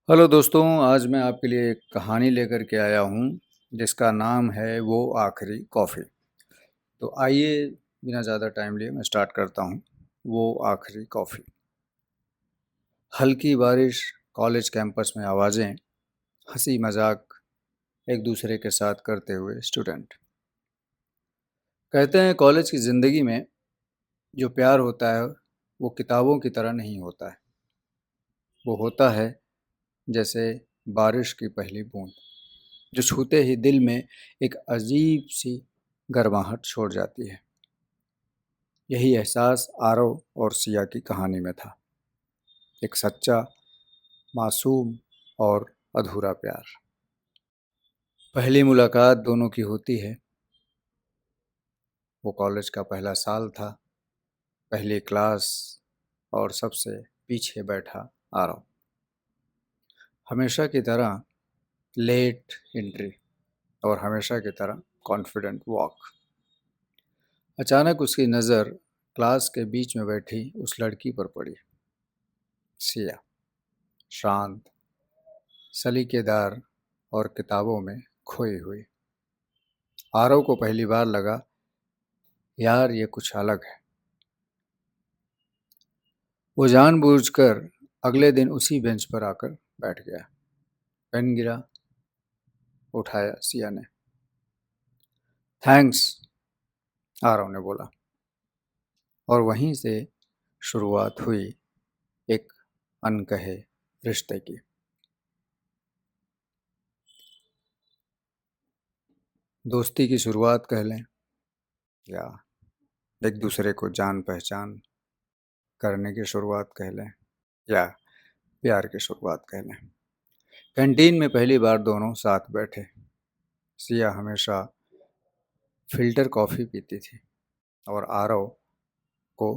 Hello दोस्तों, आज मैं आपके लिए एक कहानी लेकर के आया हूँ जिसका नाम है वो आखिरी कॉफ़ी। तो आइए बिना ज़्यादा टाइम लिए मैं स्टार्ट करता हूँ। वो आखिरी कॉफ़ी। हल्की बारिश, कॉलेज कैंपस में आवाज़ें, हंसी मजाक एक दूसरे के साथ करते हुए स्टूडेंट। कहते हैं कॉलेज की ज़िंदगी में जो प्यार होता है वो किताबों की तरह नहीं होता है। वो होता है जैसे बारिश की पहली बूंद, जो छूते ही दिल में एक अजीब सी गर्माहट छोड़ जाती है। यही एहसास आरव और सिया की कहानी में था। एक सच्चा, मासूम और अधूरा प्यार। पहली मुलाकात दोनों की होती है। वो कॉलेज का पहला साल था, पहली क्लास, और सबसे पीछे बैठा आरव। हमेशा की तरह लेट एंट्री और हमेशा की तरह कॉन्फिडेंट वॉक। अचानक उसकी नज़र क्लास के बीच में बैठी उस लड़की पर पड़ी। सिया, शांत, सलीकेदार और किताबों में खोई हुई। आरव को पहली बार लगा, यार ये कुछ अलग है। वो जानबूझकर अगले दिन उसी बेंच पर आकर बैठ गया। पेन गिरा, उठाया सिया ने। थैंक्स, आरव ने बोला। और वहीं से शुरुआत हुई एक अनकहे रिश्ते की। दोस्ती की शुरुआत कह लें, या एक दूसरे को जान पहचान करने की शुरुआत कह लें, या प्यार की शुरुआत कह लें। कैंटीन में पहली बार दोनों साथ बैठे। सिया हमेशा फिल्टर कॉफ़ी पीती थी और आरव को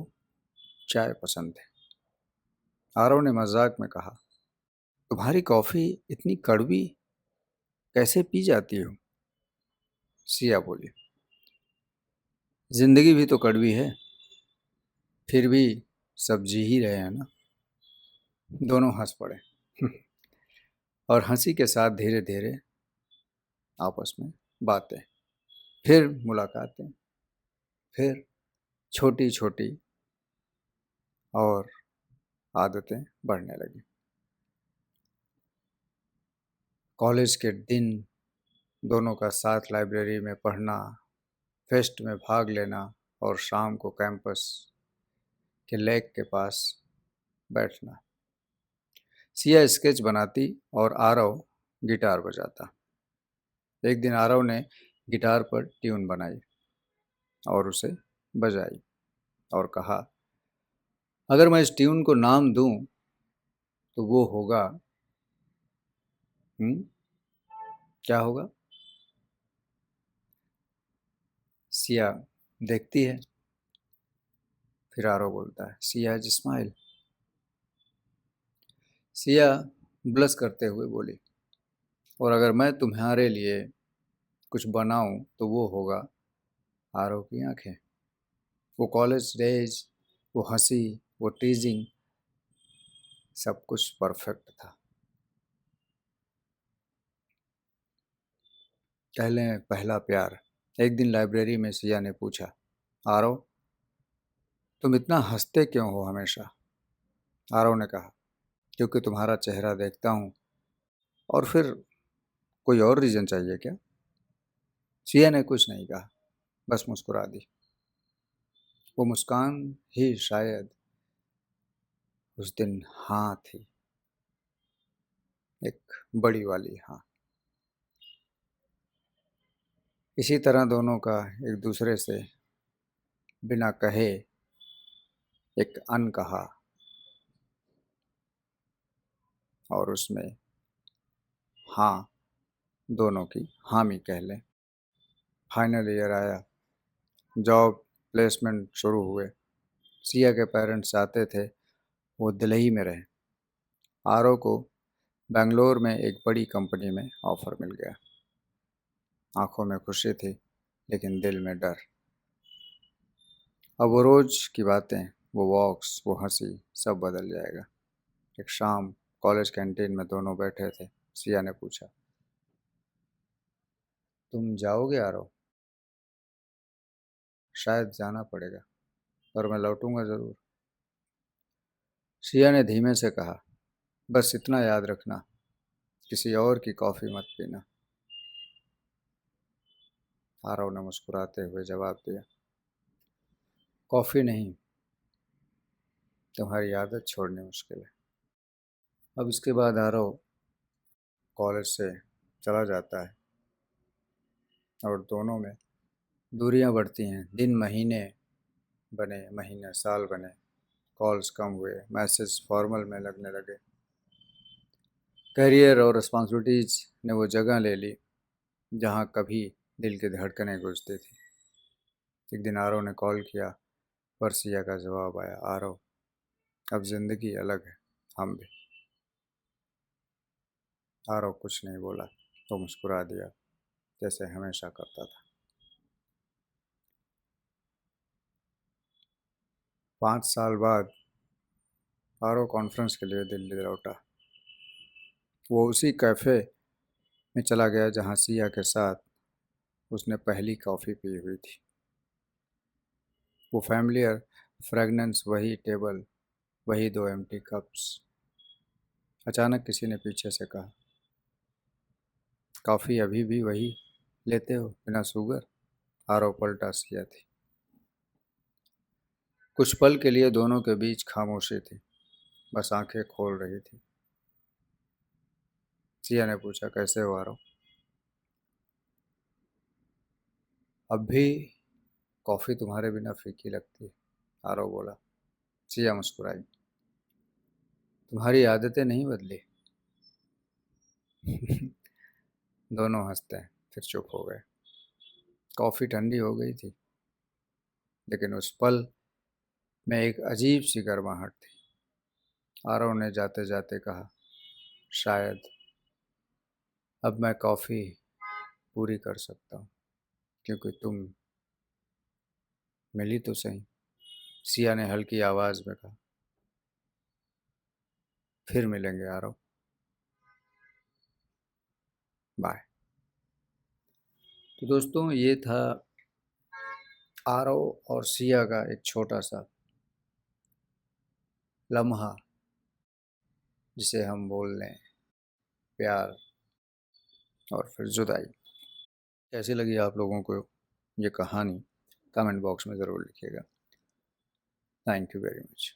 चाय पसंद थी। आरव ने मजाक में कहा, तुम्हारी कॉफ़ी इतनी कड़वी कैसे पी जाती हो? सिया बोली, जिंदगी भी तो कड़वी है, फिर भी सब जी ही रहे हैं ना। दोनों हंस पड़े और हंसी के साथ धीरे धीरे आपस में बातें, फिर मुलाकातें, फिर छोटी छोटी और आदतें बढ़ने लगी। कॉलेज के दिन दोनों का साथ लाइब्रेरी में पढ़ना, फेस्ट में भाग लेना और शाम को कैंपस के लेक के पास बैठना। सिया स्केच बनाती और आरव गिटार बजाता। एक दिन आरव ने गिटार पर ट्यून बनाई और उसे बजाई और कहा, अगर मैं इस ट्यून को नाम दूं तो वो होगा। क्या होगा? सिया देखती है, फिर आरव बोलता है, सिया स्माइल। सिया ब्लश करते हुए बोली, और अगर मैं तुम्हारे लिए कुछ बनाऊं तो वो होगा आरव की आंखें। वो कॉलेज डेज, वो हंसी, वो टीजिंग, सब कुछ परफेक्ट था। कह लें पहला प्यार। एक दिन लाइब्रेरी में सिया ने पूछा, आरव तुम इतना हंसते क्यों हो हमेशा? आरव ने कहा, क्योंकि तुम्हारा चेहरा देखता हूँ। और फिर कोई और रीज़न चाहिए क्या? सिया ने कुछ नहीं कहा, बस मुस्कुरा दी। वो मुस्कान ही शायद उस दिन हाँ थी, एक बड़ी वाली हाँ। इसी तरह दोनों का एक दूसरे से बिना कहे एक अनकहा, और उसमें हाँ, दोनों की हामी कह लें। फाइनल ईयर आया, जॉब प्लेसमेंट शुरू हुए। सिया के पेरेंट्स चाहते थे वो दिल्ली में रहे। आरव को बेंगलोर में एक बड़ी कंपनी में ऑफर मिल गया। आंखों में खुशी थी, लेकिन दिल में डर। अब वो रोज़ की बातें, वो वॉक्स, वो हंसी, सब बदल जाएगा। एक शाम कॉलेज कैंटीन में दोनों बैठे थे। सिया ने पूछा, तुम जाओगे आरव? शायद जाना पड़ेगा, पर मैं लौटूंगा ज़रूर। सिया ने धीमे से कहा, बस इतना याद रखना, किसी और की कॉफ़ी मत पीना। आरव ने मुस्कुराते हुए जवाब दिया, कॉफ़ी नहीं, तुम्हारी आदत छोड़नी मुश्किल है। अब इसके बाद आरव कॉलेज से चला जाता है और दोनों में दूरियां बढ़ती हैं। दिन महीने बने, महीने साल बने, कॉल्स कम हुए, मैसेज फॉर्मल में लगने लगे। करियर और रिस्पॉन्सिबिलिटीज़ ने वो जगह ले ली जहाँ कभी दिल की धड़कनें गूंजती थी। एक दिन आरव ने कॉल किया, पर सिया का जवाब आया, आरव अब ज़िंदगी अलग है, हम भी। आरव कुछ नहीं बोला, तो मुस्कुरा दिया जैसे हमेशा करता था। 5 साल बाद आरव कॉन्फ्रेंस के लिए दिल्ली लौटा। वो उसी कैफ़े में चला गया जहाँ सिया के साथ उसने पहली कॉफ़ी पी हुई थी। वो फैमिलियर फ्रेगनेंस, वही टेबल, वही 2 एम्प्टी कप्स। अचानक किसी ने पीछे से कहा, कॉफ़ी अभी भी वही लेते हो, बिना शुगर? आरव पलटा, सिया थी। कुछ पल के लिए दोनों के बीच खामोशी थी, बस आंखें खोल रही थी। सिया ने पूछा, कैसे हो आरव? अब भी कॉफ़ी तुम्हारे बिना फीकी लगती है, आरव बोला। सिया मुस्कुराई, तुम्हारी आदतें नहीं बदली। दोनों हंसते हैं, फिर चुप हो गए। कॉफ़ी ठंडी हो गई थी, लेकिन उस पल में एक अजीब सी गर्माहट थी। आरव ने जाते जाते कहा, शायद अब मैं कॉफ़ी पूरी कर सकता हूँ, क्योंकि तुम मिली तो सही। सिया ने हल्की आवाज़ में कहा, फिर मिलेंगे आरव, बाय। तो दोस्तों, ये था आरव और सिया का एक छोटा सा लम्हा, जिसे हम बोल लें प्यार और फिर जुदाई। कैसी लगी आप लोगों को ये कहानी? कमेंट बॉक्स में ज़रूर लिखिएगा। Thank you very much.